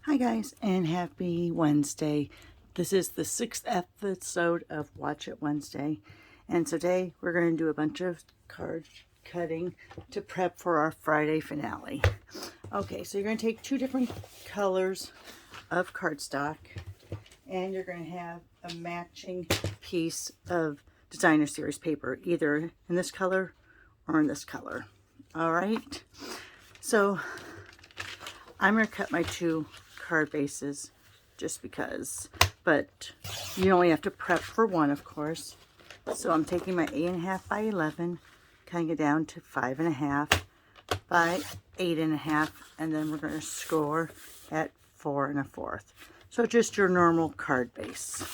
Hi guys, and happy Wednesday. This is the 6th episode of Watch It Wednesday, and today we're going to do a bunch of card cutting to prep for our Friday finale. Okay, so you're going to take two different colors of cardstock, and you're going to have a matching piece of designer series paper, either in this color or in this color. All right, so I'm going to cut my two card bases just because, but you only have to prep for one, of course. So I'm taking my 8.5 by 11, cutting it down to 5.5 by 8.5, and then we're going to score at 4 1/4. So just your normal card base.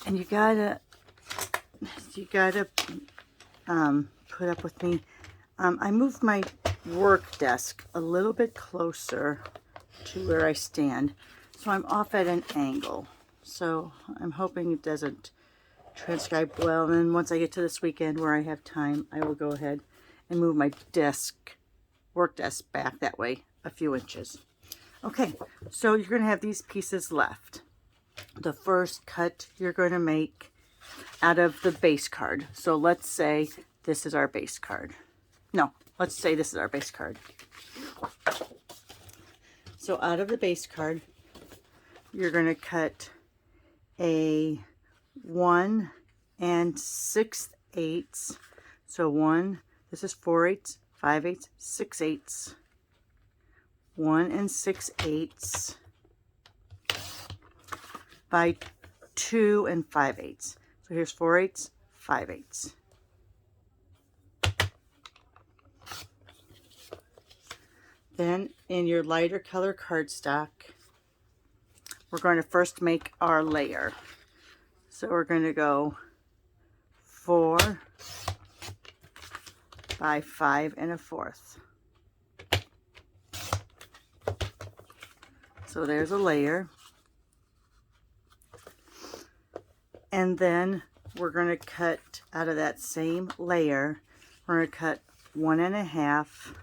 And you gotta put up with me. I moved my work desk a little bit closer to where I stand, so I'm off at an angle. So I'm hoping it doesn't transcribe well. And then once I get to this weekend where I have time, I will go ahead and move my work desk back that way a few inches. Okay, so you're going to have these pieces left. The first cut you're going to make out of the base card. So let's say this is our base card. No, let's say this is our base card. So out of the base card, you're going to cut a 1 6/8. So 1, this is 4/8, 5/8, 6/8. 1 6/8 by 2 5/8. So here's 4/8, 5/8. Then in your lighter color cardstock, we're going to first make our layer. So we're going to go 4 by 5 1/4. So there's a layer. And then we're going to cut out of that same layer, we're going to cut 1 1/2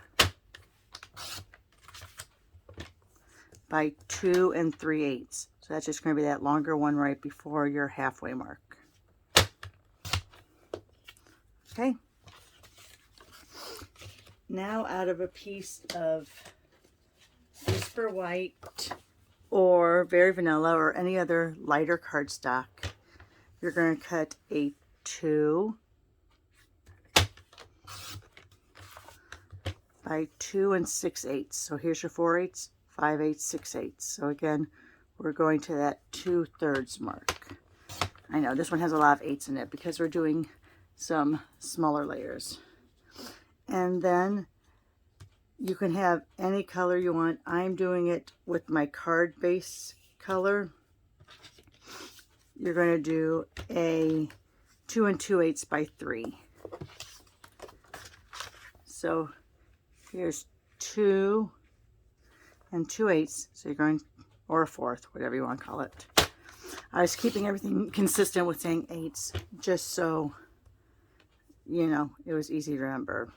by 2 3/8. So that's just going to be that longer one right before your halfway mark. Okay. Now out of a piece of Whisper White or Very Vanilla or any other lighter cardstock, you're going to cut a 2 by 2 6/8. So here's your 4/8, 5/8, 6/8. So again, we're going to that 2/3 mark. I know this one has a lot of 8s in it because we're doing some smaller layers. And then you can have any color you want. I'm doing it with my card base color. You're going to do a 2 2/8 by 3. So here's 2 2/8. So you're going, or a 4th, whatever you want to call it. I was keeping everything consistent with saying 8s, just so, you know, it was easy to remember.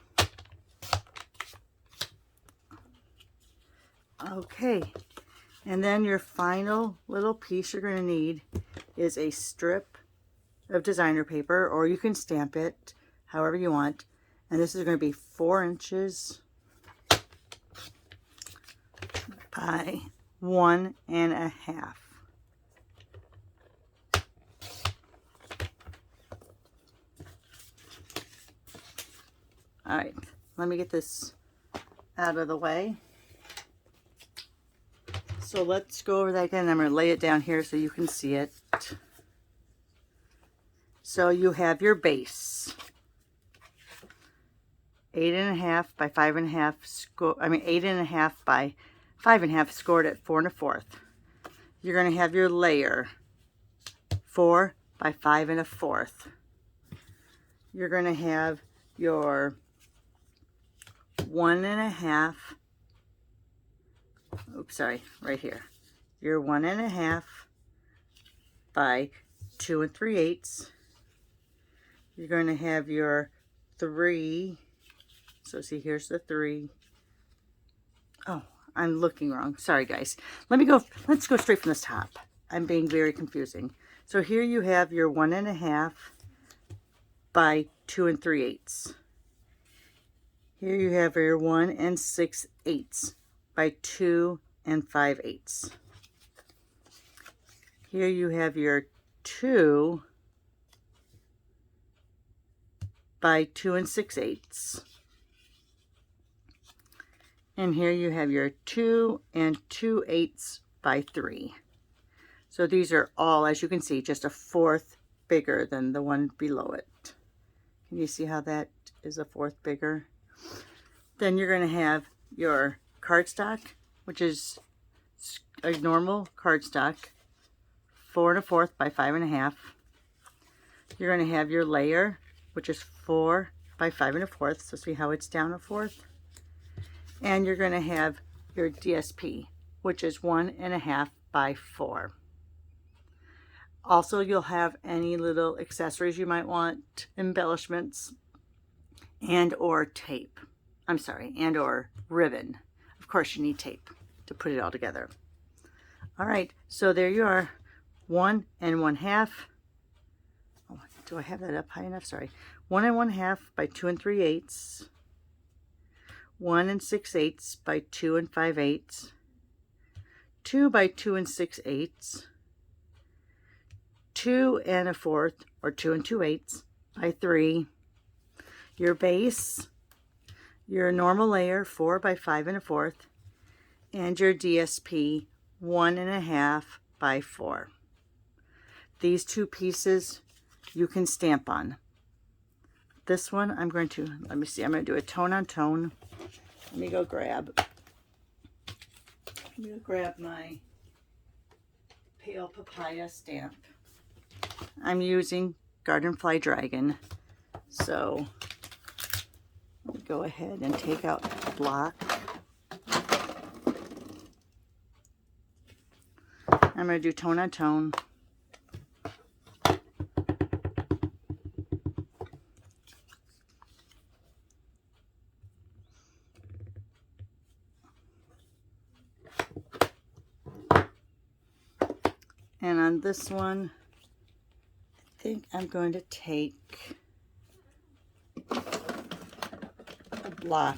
Okay, and then your final little piece you're going to need is a strip of designer paper, or you can stamp it however you want. And this is going to be 4 inches by 1 1/2. All right, let me get this out of the way. So let's go over that again. I'm going to lay it down here so you can see it. So you have your base, 8.5 by 5.5, 8.5 by 5.5 scored at 4 1/4. You're going to have your layer, 4 by 5 1/4. You're going to have your 1 1/2. Oops, sorry, right here. Your 1 1/2 by 2 3/8. you're going to have your 3. So see, here's the 3. Oh, I'm looking wrong. Sorry, guys. Let's go straight from the top. I'm being very confusing. So here you have your 1.5 by 2 3/8. Here you have your 1 6/8 by 2 5/8. Here you have your 2 by 2 6/8. And here you have your 2 2/8 by 3. So these are all, as you can see, just a 1/4 bigger than the one below it. Can you see how that is a 1/4 bigger? Then you're going to have your cardstock, which is a normal cardstock, 4 1/4 by 5 1/2. You're going to have your layer, which is 4 by 5 1/4. So see how it's down a 1/4. And you're going to have your DSP, which is 1 1/2 by 4. Also, you'll have any little accessories you might want, embellishments, and or tape. I'm sorry, and or ribbon. Of course, you need tape to put it all together. All right, so there you are, 1 1/2. Oh, do I have that up high enough? Sorry. 1 1/2 by 2 3/8. 1 6/8 by 2 5/8. 2 by 2 6/8. 2 1/4 or 2 2/8 by 3. Your base, your normal layer, 4 by 5 1/4, and your DSP, 1 1/2 by 4. These 2 pieces you can stamp on. This one I'm going to, let me see, I'm going to do a tone on tone. Let me go grab my Pale Papaya stamp. I'm using Garden Fly Dragon. So let me go ahead and take out the block. I'm going to do tone on tone. And on this one, I think I'm going to take a block.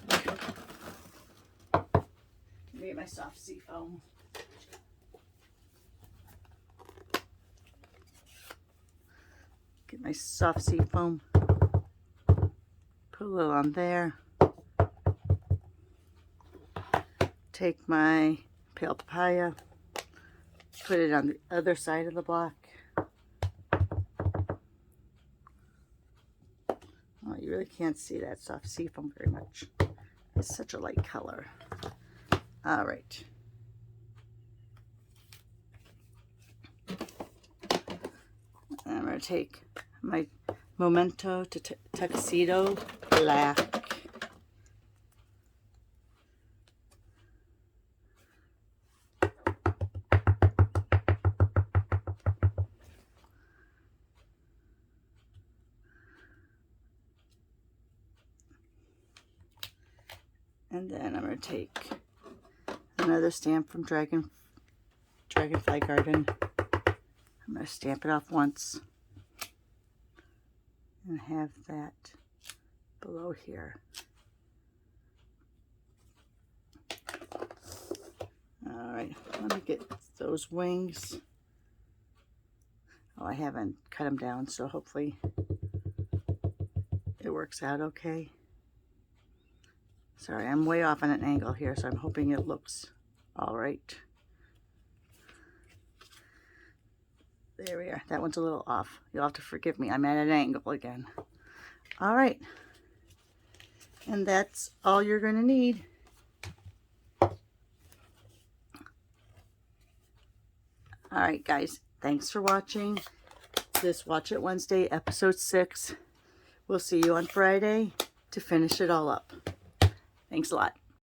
Let me get my soft sea foam. Get my soft sea foam. Put a little on there. Take my Pale Papaya. Put it on the other side of the block. Oh, you really can't see that soft sea foam very much. It's such a light color. All right. I'm going to take my Memento Tuxedo Black. And then I'm going to take another stamp from Dragonfly Garden. I'm going to stamp it off once and have that below here. All right, let me get those wings. Oh, I haven't cut them down, so hopefully it works out okay. Sorry, I'm way off on an angle here, so I'm hoping it looks all right. There we are. That one's a little off. You'll have to forgive me. I'm at an angle again. All right. And that's all you're going to need. All right, guys. Thanks for watching this Watch It Wednesday, episode 6. We'll see you on Friday to finish it all up. Thanks a lot.